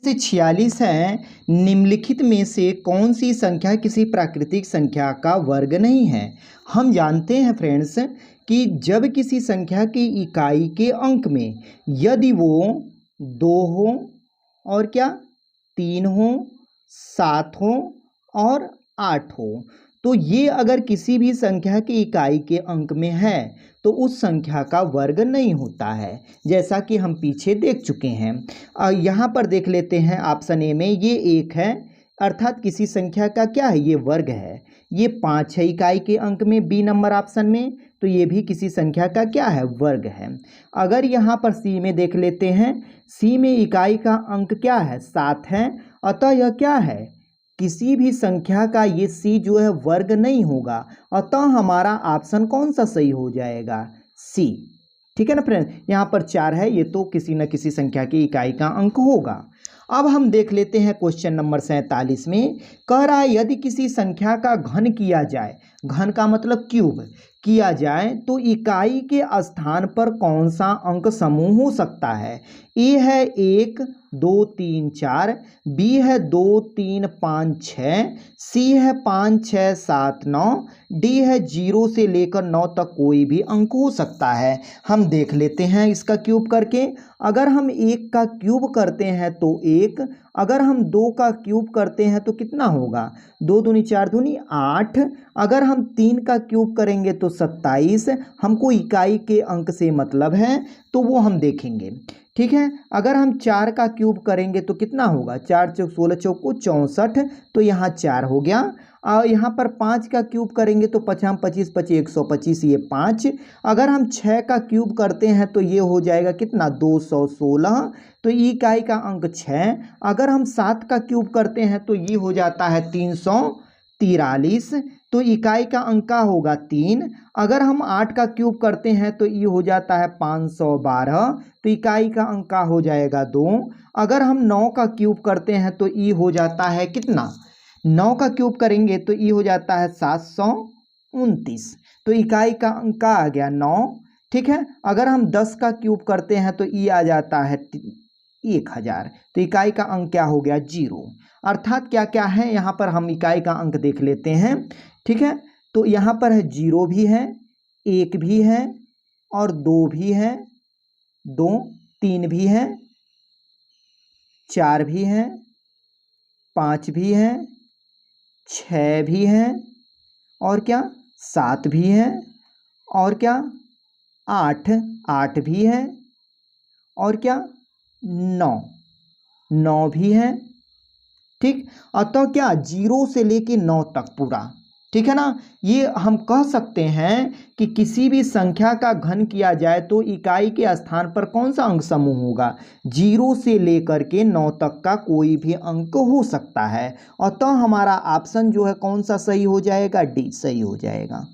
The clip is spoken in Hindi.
से 46 है, निम्नलिखित में से कौन सी संख्या किसी प्राकृतिक संख्या का वर्ग नहीं है। हम जानते हैं फ्रेंड्स कि जब किसी संख्या की इकाई के अंक में यदि वो 2 हो और क्या 3 हो, 7 हो और 8 हो, तो ये अगर किसी भी संख्या की इकाई के अंक में है तो उस संख्या का वर्ग नहीं होता है, जैसा कि हम पीछे देख चुके हैं। यहाँ पर देख लेते हैं ऑप्शन ए में, ये 1 है अर्थात किसी संख्या का क्या है, ये वर्ग है। ये 5 है इकाई के अंक में बी नंबर ऑप्शन में, तो ये भी किसी संख्या का क्या है, वर्ग है। अगर यहाँ पर सी में देख लेते हैं, सी में इकाई का अंक क्या है, 7 है, अतः यह क्या है, किसी भी संख्या का ये सी जो है वर्ग नहीं होगा, अतः हमारा ऑप्शन कौन सा सही हो जाएगा, सी। ठीक है ना फ्रेंड, यहाँ पर 4 है, ये तो किसी न किसी संख्या की इकाई का अंक होगा। अब हम देख लेते हैं क्वेश्चन नंबर 47 में, कह रहा है यदि किसी संख्या का घन किया जाए, घन का मतलब क्यूब किया जाए, तो इकाई के स्थान पर कौन सा अंक समूह हो सकता है। ए है 1 2 3 4, बी है 2 3 5 6, सी है 5 6 7 9, डी है 0 से लेकर 9 तक कोई भी अंक हो सकता है। हम देख लेते हैं इसका क्यूब करके। अगर हम 1 का क्यूब करते हैं तो 1, अगर हम 2 का क्यूब करते हैं तो कितना होगा, 2 दूनी 4 दूनी 8, अगर हम 3 का क्यूब करेंगे तो 27। हमको इकाई के अंक से मतलब है तो वो हम देखेंगे। ठीक है, अगर हम 4 का क्यूब करेंगे तो कितना होगा, 4 चौक 16 चौको 64, तो यहाँ 4 हो गया। और यहाँ पर 5 का क्यूब करेंगे तो 5 25 25 125, ये 5। अगर हम 6 का क्यूब करते हैं तो ये हो जाएगा कितना, 216, तो इकाई का अंक 6। अगर हम 7 का क्यूब करते हैं तो ये हो जाता है 343, तो इकाई का अंक का होगा 3। अगर हम 8 का क्यूब करते हैं तो ये हो जाता है 512, तो इकाई का अंक का हो जाएगा 2। अगर हम 9 का क्यूब करते हैं तो ये हो जाता है कितना, 9 का क्यूब करेंगे तो ये हो जाता है 729, तो इकाई का अंक का आ गया 9। ठीक है, अगर हम 10 का क्यूब करते हैं तो ये आ जाता है 1000, तो इकाई का अंक क्या हो गया, 0। अर्थात क्या क्या है यहाँ पर, हम इकाई का अंक देख लेते हैं। ठीक है, तो यहाँ पर है 0 भी है, 1 भी है और 2 भी है, 2 3 भी है, 4 भी है, 5 भी है, 6 भी है और क्या 7 भी है और क्या 8 भी है और क्या 9 भी है। ठीक, अतः क्या 0 से लेके 9 तक पूरा। ठीक है ना, ये हम कह सकते हैं कि किसी भी संख्या का घन किया जाए तो इकाई के स्थान पर कौन सा अंक समूह होगा, 0 से लेकर के 9 तक का कोई भी अंक हो सकता है। अतः हमारा ऑप्शन जो है कौन सा सही हो जाएगा, डी सही हो जाएगा।